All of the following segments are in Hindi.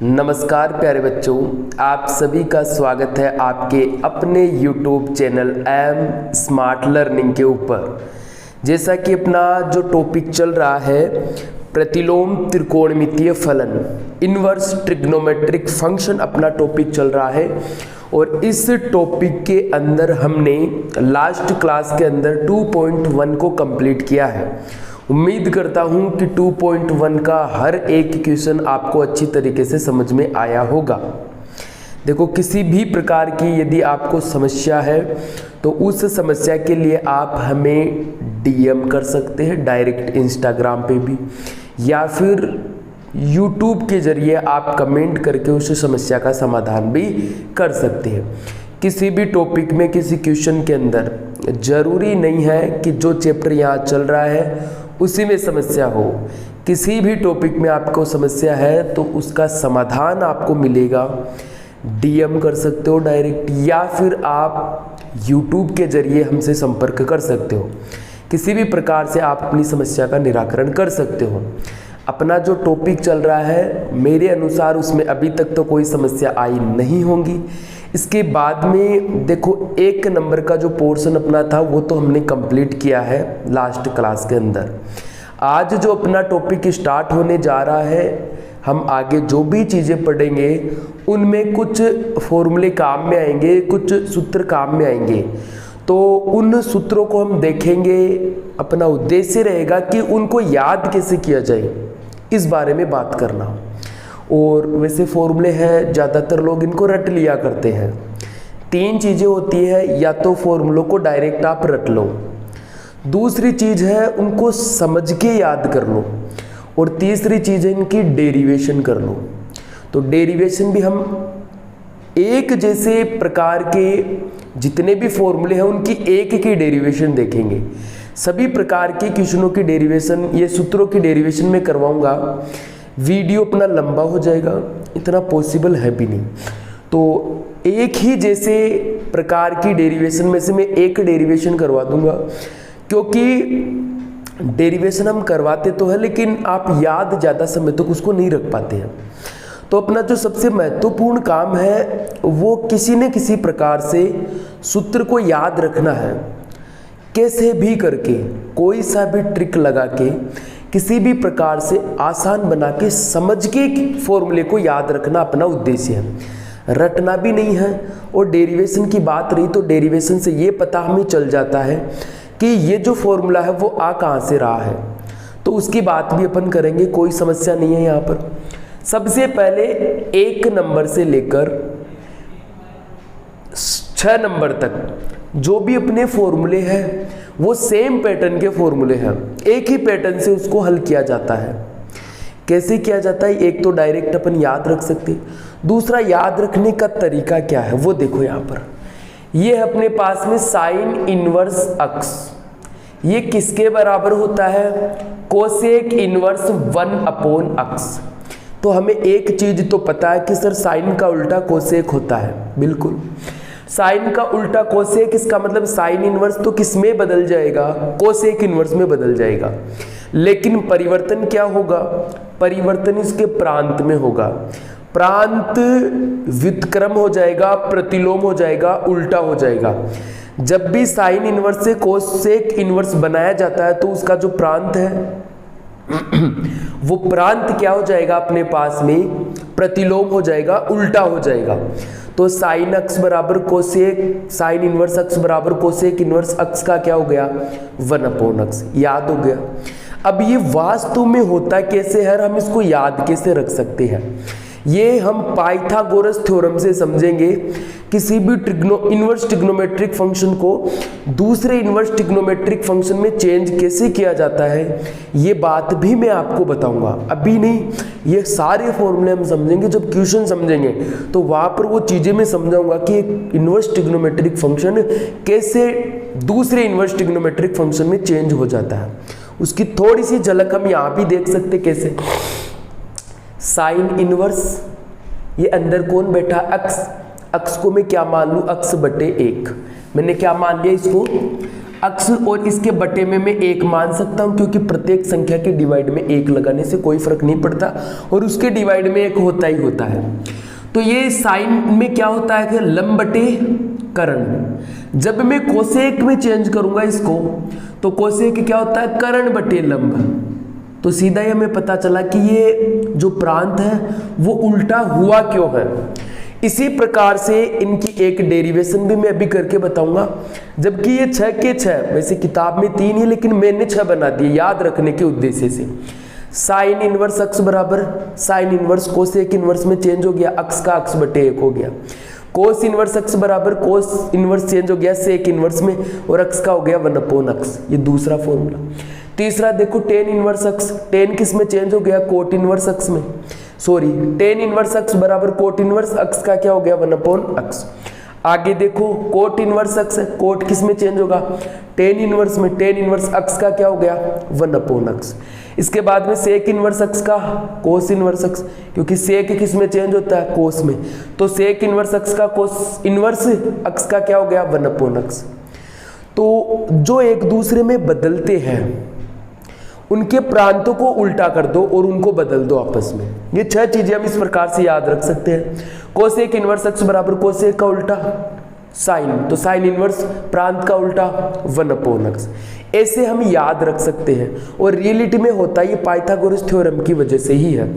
नमस्कार प्यारे बच्चों, आप सभी का स्वागत है आपके अपने YouTube channel am smart learning के ऊपर। जैसा कि अपना जो टॉपिक चल रहा है प्रतिलोम त्रिकोणमितीय फलन, इनवर्स ट्रिग्नोमेट्रिक फंक्शन अपना टॉपिक चल रहा है। और इस टॉपिक के अंदर हमने लास्ट क्लास के अंदर 2.1 को कंप्लीट किया है। उम्मीद करता हूं कि 2.1 का हर एक क्वेश्चन आपको अच्छी तरीके से समझ में आया होगा। देखो, किसी भी प्रकार की यदि आपको समस्या है तो उस समस्या के लिए आप हमें डीएम कर सकते हैं डायरेक्ट इंस्टाग्राम पे भी, या फिर यूट्यूब के जरिए आप कमेंट करके उस समस्या का समाधान भी कर सकते हैं। किसी भी टॉपिक में किसी क्वेश्चन के अंदर ज़रूरी नहीं है कि जो चैप्टर यहाँ चल रहा है उसी में समस्या हो। किसी भी टॉपिक में आपको समस्या है तो उसका समाधान आपको मिलेगा, डीएम कर सकते हो डायरेक्ट, या फिर आप यूट्यूब के जरिए हमसे संपर्क कर सकते हो। किसी भी प्रकार से आप अपनी समस्या का निराकरण कर सकते हो। अपना जो टॉपिक चल रहा है मेरे अनुसार उसमें अभी तक तो कोई समस्या आई नहीं होंगी। इसके बाद में देखो, 1 नंबर का जो पोर्शन अपना था वो तो हमने कंप्लीट किया है लास्ट क्लास के अंदर। आज जो अपना टॉपिक स्टार्ट होने जा रहा है, हम आगे जो भी चीज़ें पढ़ेंगे उनमें कुछ फॉर्मूले काम में आएंगे, कुछ सूत्र काम में आएंगे। तो उन सूत्रों को हम देखेंगे। अपना उद्देश्य रहेगा कि उनको याद कैसे किया जाए, इस बारे में बात करना। और वैसे फॉर्मूले हैं, ज़्यादातर लोग इनको रट लिया करते हैं। 3 चीज़ें होती है, या तो फॉर्मूलों को डायरेक्ट आप रट लो, दूसरी चीज़ है उनको समझ के याद कर लो, और तीसरी चीज़ है इनकी डेरिवेशन कर लो। तो डेरिवेशन भी हम एक जैसे प्रकार के जितने भी फॉर्मूले हैं उनकी एक की डेरिवेशन देखेंगे। सभी प्रकार के क्वेश्चनों की डेरिवेशन, ये सूत्रों की डेरिवेशन में करवाऊंगा। वीडियो अपना लंबा हो जाएगा, इतना पॉसिबल है भी नहीं। तो एक ही जैसे प्रकार की डेरिवेशन में से मैं एक डेरिवेशन करवा दूंगा, क्योंकि डेरिवेशन हम करवाते तो है लेकिन आप याद ज़्यादा समय तक उसको नहीं रख पाते हैं। तो अपना जो सबसे महत्वपूर्ण काम है वो किसी न किसी प्रकार से सूत्र को याद रखना है। कैसे भी करके, कोई सा भी ट्रिक लगा के, किसी भी प्रकार से आसान बना के समझ के फॉर्मूले को याद रखना अपना उद्देश्य है, रटना भी नहीं है। और डेरिवेशन की बात रही तो डेरिवेशन से ये पता हमें चल जाता है कि ये जो फॉर्मूला है वो आ कहाँ से रहा है, तो उसकी बात भी अपन करेंगे, कोई समस्या नहीं है यहाँ पर। सबसे पहले 1 नंबर से लेकर 6 नंबर तक जो भी अपने फॉर्मूले हैं वो सेम पैटर्न के फॉर्मूले हैं, एक ही पैटर्न से उसको हल किया जाता है। कैसे किया जाता है, एक तो डायरेक्ट अपन याद रख सकते, दूसरा याद रखने का तरीका क्या है वो देखो। यहाँ पर ये है अपने पास में साइन इनवर्स अक्स, ये किसके बराबर होता है, कोसेक इनवर्स 1 अक्स। तो हमें एक चीज तो पता है कि सर साइन का उल्टा कोसेक होता है, बिल्कुल। साइन का उल्टा कोसेक, इसका मतलब साइन इनवर्स तो किस में बदल जाएगा, कोसेक इनवर्स में बदल जाएगा। लेकिन परिवर्तन क्या होगा, परिवर्तन इसके प्रांत में होगा। प्रांत व्युत्क्रम हो जाएगा, प्रतिलोम हो जाएगा, उल्टा हो जाएगा। जब भी साइन इनवर्स से कोसेक इनवर्स बनाया जाता है तो उसका जो प्रांत है वो प्रांत क्या हो जाएगा अपने पास में, प्रतिलोम हो जाएगा, उल्टा हो जाएगा। तो साइन अक्स बराबर कोसेक, साइन इनवर्स अक्स बराबर कोसेक इनवर्स अक्स का क्या हो गया, 1 अक्स, याद हो गया। अब ये वास्तव में होता कैसे है, हम इसको याद कैसे रख सकते हैं, ये हम पाइथागोरस थ्योरम से समझेंगे। किसी भी इनवर्स ट्रिग्नोमेट्रिक फंक्शन को दूसरे इनवर्स ट्रिग्नोमेट्रिक फंक्शन में चेंज कैसे किया जाता है ये बात भी मैं आपको बताऊंगा, अभी नहीं। ये सारे फॉर्मूले हम समझेंगे जब क्वेश्चन समझेंगे, तो वहाँ पर वो चीज़ें मैं समझाऊंगा कि एक इनवर्स ट्रिग्नोमेट्रिक फंक्शन कैसे दूसरे इनवर्स ट्रिग्नोमेट्रिक फंक्शन में चेंज हो जाता है। उसकी थोड़ी सी झलक हम यहाँ भी देख सकते कैसे। साइन इनवर्स, ये अंदर कौन बैठा, अक्स। अक्स को मैं क्या मान लूँ, अक्स बटे 1। मैंने क्या मान लिया इसको, अक्स और इसके बटे में मैं 1 मान सकता हूं, क्योंकि प्रत्येक संख्या के डिवाइड में 1 लगाने से कोई फर्क नहीं पड़ता और उसके डिवाइड में 1 होता ही होता है। तो ये साइन में क्या होता है कि लंब बटे कर्ण। जब मैं कोसेक में चेंज करूंगा इसको तो कोसेक क्या होता है, कर्ण बटे लंब। तो सीधा ही हमें पता चला कि ये जो प्रांत है वो उल्टा हुआ क्यों है। इसी प्रकार से इनकी एक डेरिवेशन भी मैं अभी करके बताऊंगा, जबकि ये 6 के 6, वैसे किताब में 3 ही लेकिन मैंने 6 बना दिए याद रखने के उद्देश्य से। साइन इनवर्स अक्स बराबर साइन इनवर्स कोसेक इनवर्स में चेंज हो गया, अक्स का अक्स बटे 1 हो गया। कोस इनवर्स अक्स बराबर कोस इनवर्स चेंज हो गया सेक इनवर्स में और अक्स का हो गया 1/x, ये दूसरा फॉर्मूला। तीसरा देखो टेन इनवर्स अक्स, टेन किस में चेंज हो गया, कोट इनवर्स अक्स में, सॉरी टेन इनवर्स अक्स बराबर कोट इनवर्स अक्स का क्या हो गया 1/x। आगे देखो कोट इनवर्स अक्स है, कोट किस में चेंज होगा, टेन इनवर्स में, टेन इनवर्स अक्स का क्या हो गया 1/x। इसके बाद में सेक इनवर्स अक्स का कोस इनवर्स अक्स, क्योंकि सेक किस में चेंज होता है, कोस में, तो सेक इनवर्स अक्स का कोस इनवर्स अक्स का क्या हो गया 1/x। तो जो एक दूसरे में बदलते हैं उनके प्रांतों को उल्टा कर दो और उनको बदल दो आपस में। ये 6 चीजें हम इस प्रकार से याद रख सकते हैं। कोसेक इनवर्स अक्स बराबर कोसेक का उल्टा साइन, तो साइन इनवर्स प्रांत का उल्टा 1/x। ऐसे हम याद रख सकते हैं और रियलिटी में होता है ये पाइथागोरस थ्योरम की वजह से ही है।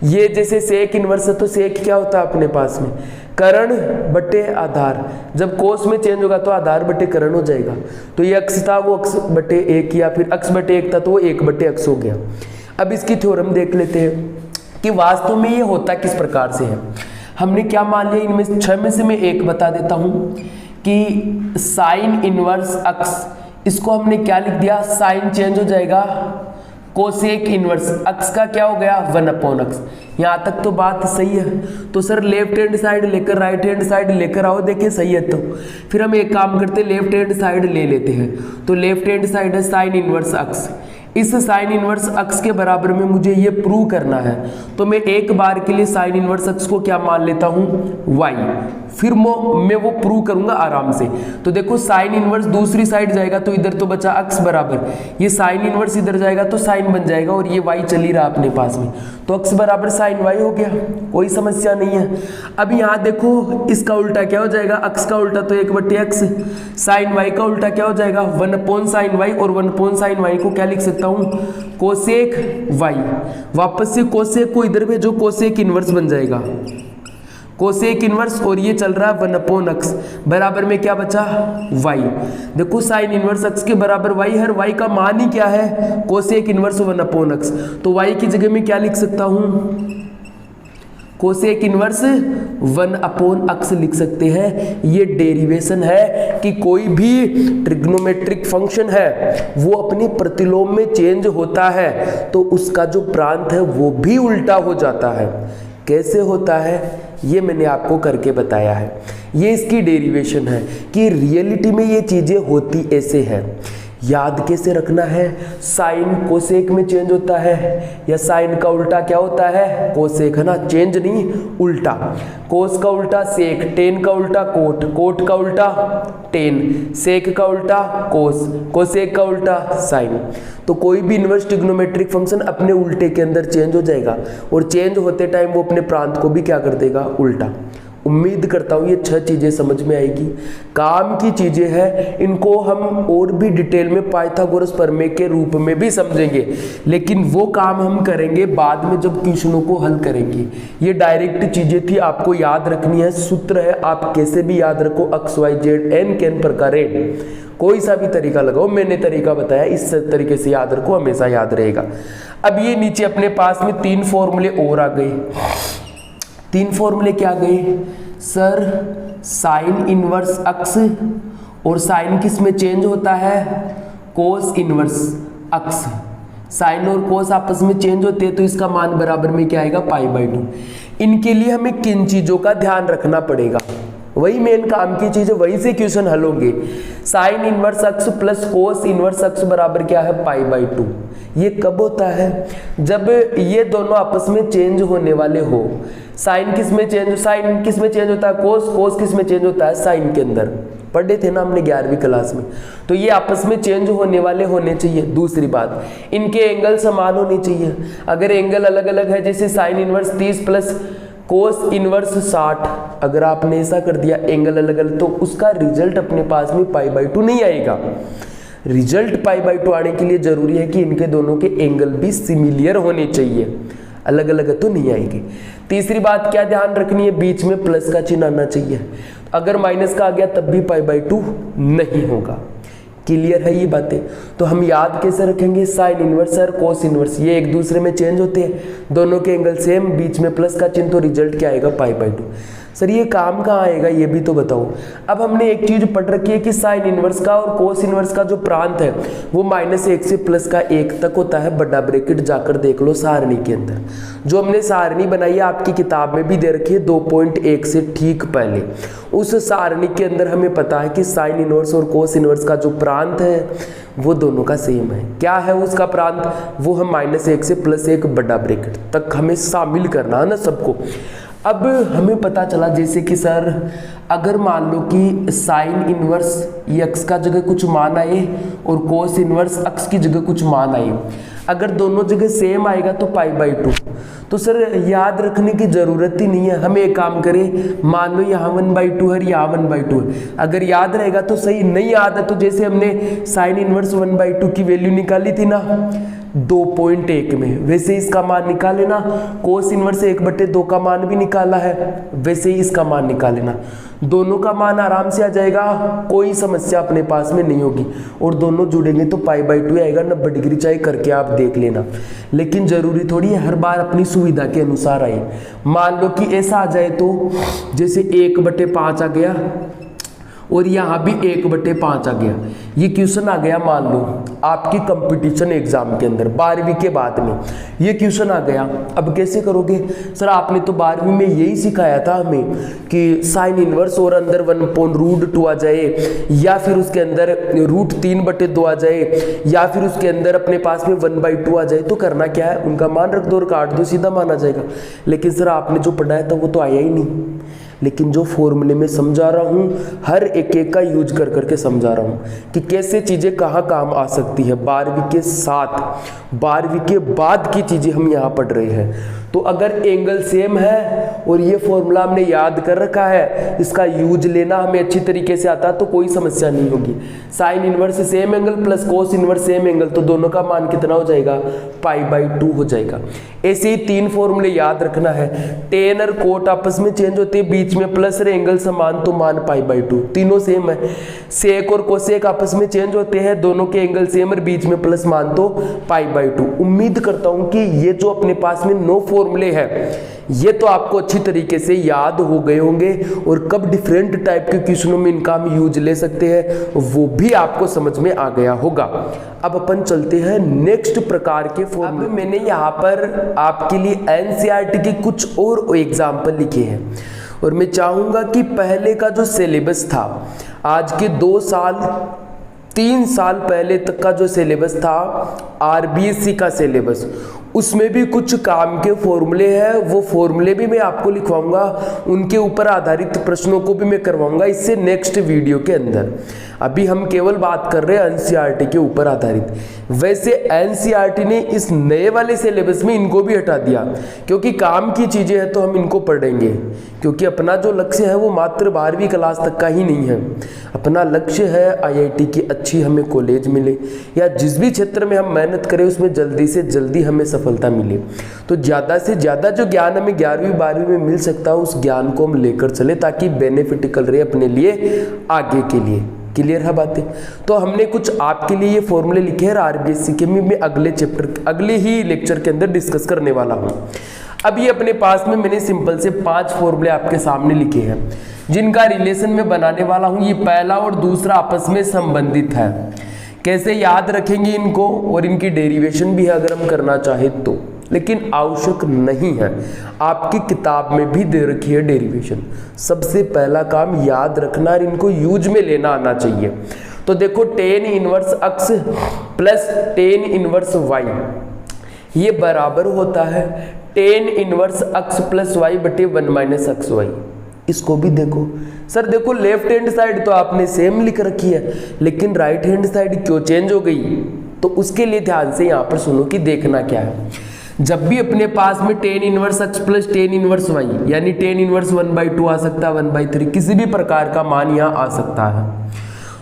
ये जैसे सेक इनवर्स है तो सेक क्या होता है अपने पास में, कर्ण बटे आधार, जब कोस में चेंज होगा तो आधार बटे कर्ण हो जाएगा। तो ये अक्स था वो अक्स बटे 1, या फिर अक्स बटे 1 था तो वो 1/x हो गया। अब इसकी थ्योरम देख लेते हैं कि वास्तव में ये होता किस प्रकार से है। हमने क्या मान लिया, इनमें 6 में से मैं एक बता देता हूं कि साइन इनवर्स अक्स, इसको हमने क्या लिख दिया, साइन चेंज हो जाएगा कोसेक इनवर्स अक्स का क्या हो गया 1/x। यहाँ तक तो बात सही है। तो सर लेफ्ट हैंड साइड लेकर राइट हैंड साइड लेकर आओ, देखिए सही है। तो फिर हम एक काम करते हैं, लेफ्ट हैंड साइड ले लेते हैं। तो लेफ्ट हैंड साइड है साइन इनवर्स अक्स, इस साइन इनवर्स अक्स के बराबर में मुझे ये प्रूव करना है। तो मैं एक बार के लिए साइन इनवर्स अक्स को क्या मान लेता हूं y, फिर मैं वो प्रूव करूंगा आराम से। तो देखो साइन इनवर्स दूसरी साइड जाएगा तो इधर तो बचा अक्स बराबर, ये साइन इनवर्स इधर जाएगा तो साइन बन जाएगा और ये y चल ही रहा अपने पास में, तो अक्स बराबर साइन y हो गया, कोई समस्या नहीं है। अब यहाँ देखो इसका उल्टा क्या हो जाएगा, अक्स का उल्टा तो 1/x, साइन y का उल्टा क्या हो जाएगा 1/sin y, और 1/sin y को क्या लिख सकता हूं कोसेक y। वापस से कोसेक को इधर भेजो, कोसेक इनवर्स बन जाएगा कोसेक इनवर्स, और ये चल रहा है 1/x बराबर में क्या बचा y। देखो साइन इनवर्स x के बराबर y है, y का मान ही क्या है कोसेक इनवर्स 1/x, तो y की जगह में क्या लिख सकता हूं कोसेक इनवर्स 1/x लिख सकते हैं। ये डेरिवेशन है कि कोई भी ट्रिग्नोमेट्रिक फंक्शन है वो अपने प्रतिलोम में चेंज होता है तो उसका जो प्रांत है वो भी उल्टा हो जाता है। कैसे होता है ये मैंने आपको करके बताया है। ये इसकी डेरिवेशन है कि रियलिटी में ये चीजें होती ऐसे हैं। याद कैसे रखना है, साइन कोसेक में चेंज होता है, या साइन का उल्टा क्या होता है कोसेक, है ना, चेंज नहीं उल्टा। कोस का उल्टा सेक, टेन का उल्टा कोट, कोट का उल्टा टेन, सेक का उल्टा कोस, कोसेक का उल्टा साइन। तो कोई भी इनवर्स ट्रिग्नोमेट्रिक फंक्शन अपने उल्टे के अंदर चेंज हो जाएगा और चेंज होते टाइम वो अपने प्रांत को भी क्या कर देगा उल्टा। उम्मीद करता हूँ ये 6 चीज़ें समझ में आएगी। काम की चीज़ें हैं, इनको हम और भी डिटेल में पाइथागोरस प्रमेय के रूप में भी समझेंगे, लेकिन वो काम हम करेंगे बाद में जब क्वेश्चनों को हल करेंगे। ये डायरेक्ट चीज़ें थी, आपको याद रखनी है। सूत्र है, आप कैसे भी याद रखो, x y z n can प्रकार कोई सा भी तरीका लगाओ, मैंने तरीका बताया, इस तरीके से याद रखो, हमेशा याद रहेगा। अब ये नीचे अपने पास में 3 फॉर्मूले और आ गए। 3 फॉर्मूले क्या गए सर, साइन इनवर्स अक्स, और साइन किस में चेंज होता है कोस इनवर्स अक्स। साइन और कोस आपस में चेंज होते हैं तो इसका मान बराबर में क्या आएगा π/2। इनके लिए हमें किन चीजों का ध्यान रखना पड़ेगा, वही मेन काम की चीज है, वहीं से क्वेश्चन हल होंगे। साइन इनवर्स अक्स प्लस कोस इनवर्स अक्स बराबर क्या है, π/2। ये कब होता है, जब ये दोनों आपस में चेंज होने वाले हो। साइन किस में चेंज होता है, कोस किस में चेंज होता है, साइन के अंदर। पढ़े थे ना हमने 11वीं क्लास में। तो ये आपस में चेंज होने वाले होने चाहिए। दूसरी बात, इनके एंगल समान होने चाहिए। अगर एंगल अलग अलग है, जैसे sine inverse 30 plus cos inverse 60, अगर आपने ऐसा कर दिया एंगल अलग अलग, तो उसका रिजल्ट अपने पास में π/2 नहीं आएगा। रिजल्ट π/2 आने के लिए जरूरी है कि इनके दोनों के एंगल भी सिमिलियर होने चाहिए, अलग अलग तो नहीं आएंगे। तीसरी बात क्या ध्यान रखनी है, बीच में प्लस का चिन्ह आना चाहिए। अगर माइनस का आ गया तब भी π/2 नहीं होगा। क्लियर है ये बातें। तो हम याद कैसे रखेंगे, साइन इनवर्स और कोस इनवर्स ये एक दूसरे में चेंज होते हैं, दोनों के एंगल सेम, बीच में प्लस का चिन्ह, तो रिजल्ट क्या आएगा, π/2। सर ये काम कहाँ आएगा, ये भी तो बताओ। अब हमने एक चीज पढ़ रखी है कि साइन इनवर्स का और कोस इनवर्स का जो प्रांत है वो -1 से +1 तक होता है, बड़ा ब्रैकेट जाकर देख लो सारणी के अंदर। जो हमने सारणी बनाई है आपकी किताब में भी दे रखी है 2.1 से ठीक पहले, उस सारणी के अंदर हमें पता है कि साइन इनवर्स और कोस इनवर्स का जो प्रांत है वो दोनों का सेम है। क्या है उसका प्रांत, वो हम -1 से +1 बड़ा ब्रैकेट तक हमें शामिल करना है ना सबको। अब हमें पता चला जैसे कि सर अगर मान लो कि साइन इनवर्स ये अक्स का जगह कुछ मान आए और कोस इनवर्स अक्स की जगह कुछ मान आए, अगर दोनों जगह सेम आएगा तो π/2। तो सर याद रखने की ज़रूरत ही नहीं है, हम एक काम करें, मान लो यहाँ 1/2 है, यहाँ 1/2 है, अगर याद रहेगा तो सही, नहीं याद है तो जैसे हमने साइन इनवर्स 1/2 की वैल्यू निकाली थी ना 2.1 में, वैसे इसका मान निकाल लेना। कोस इनवर्स 1/2 का मान भी निकाला है, वैसे ही इसका मान निकाल लेना। दोनों का मान आराम से आ जाएगा, कोई समस्या अपने पास में नहीं होगी, और दोनों जुड़ेंगे तो π/2 आएगा। 90 डिग्री चाहे करके आप देख लेना, लेकिन जरूरी थोड़ी है हर बार अपनी सुविधा के अनुसार आए। मान लो कि ऐसा आ जाए तो जैसे 1/5 आ गया और यहाँ भी 1/5 आ गया, ये क्वेश्चन आ गया मान लो आपकी कंपटीशन एग्जाम के अंदर 12वीं के बाद में ये क्वेश्चन आ गया। अब कैसे करोगे, सर आपने तो 12वीं में यही सिखाया था हमें कि साइन इनवर्स और अंदर 1/√2 आ जाए, या फिर उसके अंदर √3/2 आ जाए, या फिर उसके अंदर अपने पास में 1/2 आ जाए। तो करना क्या है, उनका मान रख दो और काट दो, सीधा मान आ जाएगा। लेकिन सर आपने जो पढ़ाया था वो तो आया ही नहीं। लेकिन जो फॉर्मूले में समझा रहा हूँ, हर एक का यूज कर करके समझा रहा हूँ कि कैसे चीज़ें कहाँ काम आ सकती है। 12वीं के साथ 12वीं के बाद की चीज़ें हम यहाँ पढ़ रहे हैं। तो अगर एंगल सेम है और ये फॉर्मूला हमने याद कर रखा है, इसका यूज लेना हमें अच्छी तरीके से आता तो कोई समस्या नहीं होगी। Sine inverse same angle plus cos inverse same angle, तो दोनों का मान कितना हो जाएगा, π/2 हो जाएगा। ऐसे ही 3 फॉर्मूले याद रखना है। टेन और कोट आपस में चेंज होते हैं, बीच में प्लस और एंगल समान तो मान π/2, तीनों सेम है। सेक और कोसेक आपस में चेंज होते हैं, दोनों के एंगल सेम और बीच में प्लस मान तो π/2। उम्मीद करता हूं कि ये जो अपने पास में 9 फॉर्मूले हैं ये तो आपको अच्छी तरीके से याद हो गए होंगे, और कब डिफरेंट टाइप के क्वेश्चनों में इनका हम यूज ले सकते हैं वो भी आपको समझ में आ गया होगा। अब अपन चलते हैं नेक्स्ट प्रकार के फॉर्मूले। अब मैंने यहाँ पर आपके लिए एनसीईआरटी के कुछ और एग्जाम्पल लिखे हैं, और मैं चाहूँगा कि पहले का जो सिलेबस था, आज के 3 साल पहले तक का जो सिलेबस था आरबीएससी का सिलेबस, उसमें भी कुछ काम के फॉर्मूले हैं, वो फॉर्मूले भी मैं आपको लिखवाऊंगा, उनके ऊपर आधारित प्रश्नों को भी मैं करवाऊंगा इससे नेक्स्ट वीडियो के अंदर। अभी हम केवल बात कर रहे हैं एनसीईआरटी के ऊपर आधारित। वैसे एनसीईआरटी ने इस नए वाले सिलेबस में इनको भी हटा दिया, क्योंकि काम की चीज़ें हैं तो हम इनको पढ़ेंगे, क्योंकि अपना जो लक्ष्य है वो मात्र 12वीं क्लास तक का ही नहीं है। अपना लक्ष्य है आईआईटी की अच्छी हमें कॉलेज मिले, या जिस भी क्षेत्र में हम मेहनत करें उसमें जल्दी से जल्दी हमें सफलता मिले। तो ज़्यादा से ज़्यादा जो ज्ञान हमें 11वीं 12वीं में मिल सकता है उस ज्ञान को हम लेकर चले, ताकि बेनिफिटिकल रहे अपने लिए आगे के लिए। क्लियर है बातें। तो हमने कुछ आपके लिए ये फॉर्मूले लिखे हैं आरबीएससी के, मैं अगले ही लेक्चर के अंदर डिस्कस करने वाला हूँ। अब ये अपने पास में मैंने सिंपल से 5 फॉर्मूले आपके सामने लिखे हैं, जिनका रिलेशन में बनाने वाला हूँ। ये पहला और दूसरा आपस में संबंधित है। कैसे याद रखेंगे इनको, और इनकी डेरिवेशन भी है अगर हम करना चाहे तो। लेकिन आवश्यक नहीं है। आपकी किताब में भी दे रखी है डेरिवेशन। सबसे पहला काम याद रखना और इनको यूज में लेना आना चाहिए। तो देखो tan inverse x plus tan inverse y ये बराबर होता है tan inverse x plus y बटे 1 माइनस एक्स वाई। इसको भी देखो सर, देखो लेफ्ट हैंड साइड तो आपने सेम लिख रखी है, लेकिन राइट हैंड साइड क्यों चेंज हो गई? तो उसके लिए ध्यान से यहाँ पर सुनो कि देखना क्या है। जब भी अपने पास में tan inverse x plus tan inverse y यानी टेन इनवर्स 1/2 आ सकता है, 1/3 किसी भी प्रकार का मान यहाँ आ सकता है।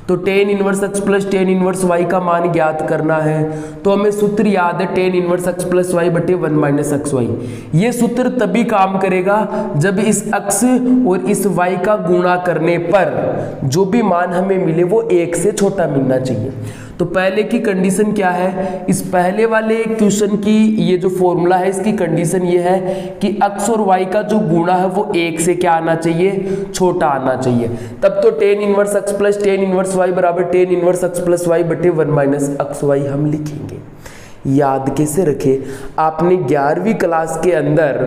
तो tan inverse x plus tan inverse y का मान ज्ञात करना है, तो हमें सूत्र याद है tan inverse x plus y बटे 1 माइनस एक्स वाई। ये सूत्र तभी काम करेगा जब इस x और इस y का गुणा करने पर जो भी मान हमें मिले वो 1 से छोटा मिलना चाहिए। तो पहले की कंडीशन क्या है? इस पहले वाले क्वेश्चन की ये जो फॉर्मूला है इसकी कंडीशन ये है कि x और y का जो गुणा है वो 1 से क्या आना चाहिए? छोटा आना चाहिए। तब तो tan inverse x plus tan inverse y बराबर tan inverse x plus y बटे 1 माइनस एक्स वाई हम लिखेंगे। याद कैसे रखे? आपने 11वीं क्लास के अंदर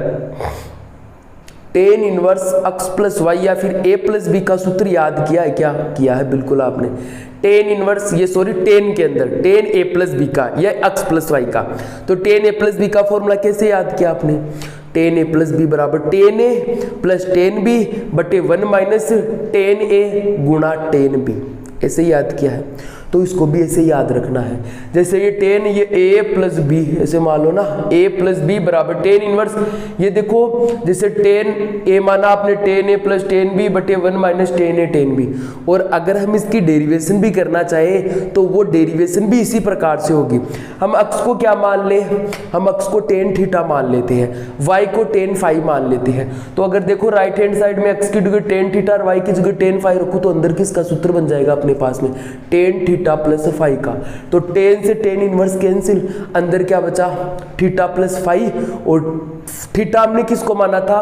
tan inverse x plus y या फिर a प्लस बी का सूत्र याद किया है क्या? किया है बिल्कुल आपने। टेन इनवर्स टेन के अंदर टेन ए प्लस बी का या x प्लस वाई का, तो टेन ए प्लस बी का फॉर्मूला कैसे याद किया आपने? टेन ए प्लस बी बराबर टेन ए प्लस टेन बी बटे 1 माइनस टेन ए गुणा टेन बी, ऐसे याद किया है। तो इसको भी ऐसे याद रखना है। जैसे ये टेन ये ए प्लस बी, ऐसे मान लो ना ए प्लस बी बराबर टेन इनवर्स, ये देखो जैसे टेन ए माना आपने टेन ए प्लस टेन बी बटे 1 माइनस टेन ए टेन बी। और अगर हम इसकी डेरिवेशन भी करना चाहे तो वो डेरिवेशन भी इसी प्रकार से होगी। हम x को क्या मान ले? हम x को टेन थीटा मान लेते हैं, y को टेन फाई मान लेते हैं। तो अगर देखो राइट हैंड साइड में x की जगह टेन थीटा और y की जगह टेन फाई रखूँ तो अंदर किसका सूत्र बन जाएगा अपने पास में? टेन थीटा प्लस फाई का। तो टेन से टेन इनवर्स कैंसिल, अंदर क्या बचा? Theta plus phi. और थीटा हमने किसको माना था?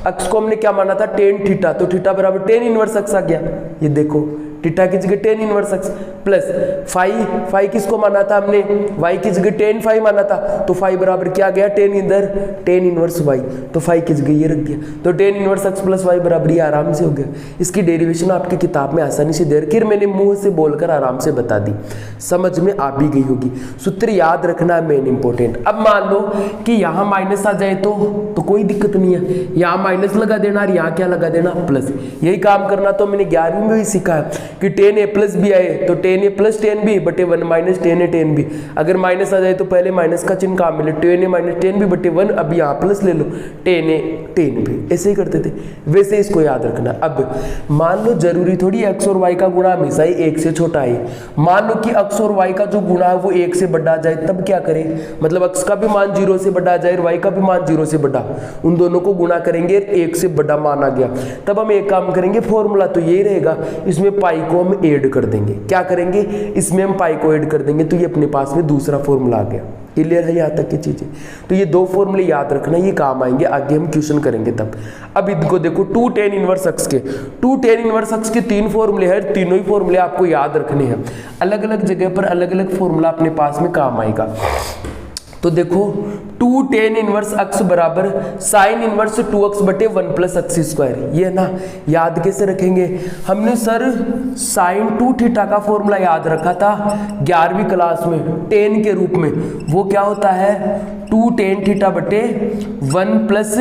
x को हमने क्या माना था? Tan theta. तो थीटा बराबर टेन इनवर्स x आ गया। ये देखो थीटा की जगह tan inverse x plus phi किसको माना था हमने? y की जगह टेन फाई माना था। तो फाई बराबर क्या गया? टेन इधर टेन इनवर्स y, तो फाई की जगह ये रख दिया। तो tan inverse x plus y बराबर ये आराम से हो गया। इसकी डेरिवेशन आपकी किताब में आसानी से दे रखी है, मैंने मुंह से बोलकर आराम से बता दी, समझ में आ भी गई होगी। सूत्र याद रखना है मेन इंपॉर्टेंट। अब मान लो कि यहाँ माइनस आ जाए तो कोई दिक्कत नहीं है, यहाँ माइनस लगा देना और यहाँ क्या लगा देना? प्लस। यही काम करना तो मैंने 11वीं में भी सीखा है कि टेन ए प्लस बी आए तो टेन ए प्लस टेन बी बटे 1 माइनस टेन ए टेन बी। अगर माइनस आ जाए तो पहले माइनस का चिन्ह कहाँ मिले? टेन ए माइनस टेन बी बटे 1, अब यहाँ प्लस ले लो टेन ए टेन बी, ऐसे ही करते थे। वैसे इसको याद रखना। अब मान लो जरूरी थोड़ी x और y का गुणा हमेशा ही 1 से छोटा है। मान लो कि x और y का जो गुणा है वो 1 से बड़ा जाए, तब क्या करें? मतलब x का भी मान 0 से बड़ा जाए और y का भी मान 0 से बड़ा, उन दोनों को गुणा करेंगे, 1 से बड़ा मान आ गया। तब हम एक काम करेंगे, फॉर्मूला तो यही रहेगा, इसमें पाई को हम ऐड कर देंगे। क्या करेंगे? इसमें हम पाई को ऐड कर देंगे, तो ये अपने पास में दूसरा फॉर्मूला आ गया। क्लियर है यहाँ तक की चीजें? तो ये दो फॉर्मूले याद रखना, ये काम आएंगे, आगे हम क्वेश्चन करेंगे तब। अब इनको देखो, टू टेन इनवर्स एक्स के 3 फॉर्मूले हैं, तीनों ही फॉर्मूले आपको याद रखने हैं। अलग अलग जगह पर अलग अलग फॉर्मूला अपने पास में काम आएगा। तो देखो टू टेन इनवर्स एक्स बराबर साइन इनवर्स 2x बटे 1 प्लस एक्स स्क्वायर, ये ना याद कैसे रखेंगे? हमने सर साइन 2 थीटा का फॉर्मूला याद रखा था 11वीं क्लास में टेन के रूप में। वो क्या होता है? 2 टेन थीटा बटे 1 प्लस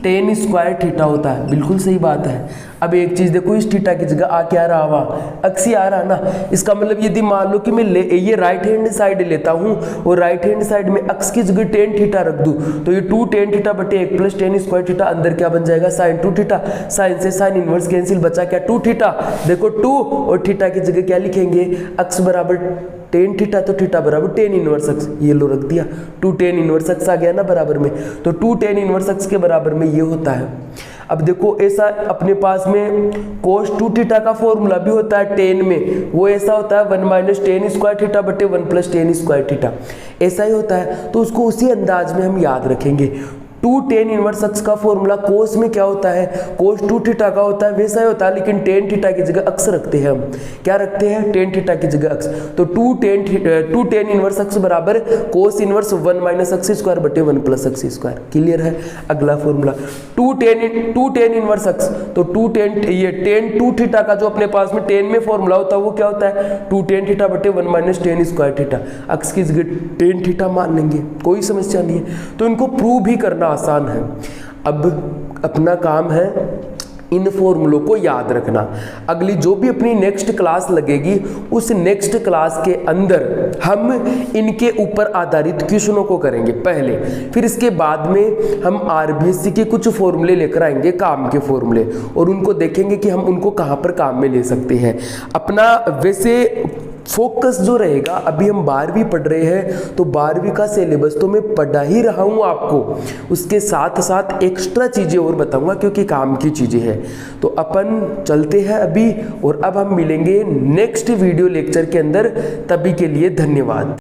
टेन स्क्वायर थीटा होता है। बिल्कुल सही बात है। अब एक चीज देखो, इस थीटा की जगह आ क्या रहा हुआ? एक्स ही आ रहा ना। इसका मतलब यदि मान लो कि मैं ये राइट हैंड साइड लेता हूँ और राइट हैंड साइड में एक्स की जगह टेन थीटा रख दूँ, तो ये 2 टेन थीटा बटे 1 प्लस टेन स्क्वायर थीटा, अंदर क्या बन जाएगा? साइन 2 थीटा। साइन से साइन इनवर्स कैंसिल, बचा क्या? 2 थीटा। देखो 2 और थीटा की जगह क्या लिखेंगे? एक्स बराबर टेन थीटा, तो थीटा बराबर टेन इनवर्स एक्स, ये लो रख दिया। 2 टेन इनवर्स एक्स आ गया ना बराबर में, तो 2 टेन इनवर्स एक्स के बराबर में ये होता है। अब देखो ऐसा अपने पास में कोस 2 थीटा का फॉर्मूला भी होता है टेन में, वो ऐसा होता है 1 माइनस टेन स्क्वायर थीटा बटे 1 प्लस टेन स्क्वायर थीटा, ऐसा ही होता है। तो उसको उसी अंदाज में हम याद रखेंगे। 2 2 tan इनवर्स x का फॉर्मूला कोस में क्या होता है, कोस 2 थीटा का होता है, वैसा ही होता है, लेकिन tan थीटा की जगह x रखते हैं हम। क्या रखते हैं, tan थीटा की जगह x। तो 2 tan इनवर्स x बराबर cos inverse 1 minus x square बटे 1 प्लस एक्स स्क्वायर। क्लियर है। अगला फॉर्मूला 2 tan इनवर्स x, तो 2 tan ये tan 2 थीटा का जो अपने पास में tan में फॉर्मूला होता है वो क्या होता है, 2 tan थीटा बटे 1 minus tan square theta. x की जगह tan थीटा मान लेंगे, कोई समस्या नहीं है। तो इनको प्रूव भी करना आसान है। अब अपना काम है इन फॉर्मूलों को याद रखना। अगली जो भी अपनी नेक्स्ट क्लास लगेगी उस नेक्स्ट क्लास के अंदर हम इनके ऊपर आधारित क्वेश्चनों को करेंगे पहले, फिर इसके बाद में हम आरबीएससी के कुछ फॉर्मूले लेकर आएंगे, काम के फॉर्मूले, और उनको देखेंगे कि हम उनको कहाँ पर काम में ले सकते हैं। अपना वैसे फोकस जो रहेगा, अभी हम 12वीं पढ़ रहे हैं तो 12वीं का सिलेबस तो मैं पढ़ा ही रहा हूँ आपको, उसके साथ साथ एक्स्ट्रा चीज़ें और बताऊंगा क्योंकि काम की चीज़ें हैं। तो अपन चलते हैं अभी, और अब हम मिलेंगे नेक्स्ट वीडियो लेक्चर के अंदर। तभी के लिए धन्यवाद।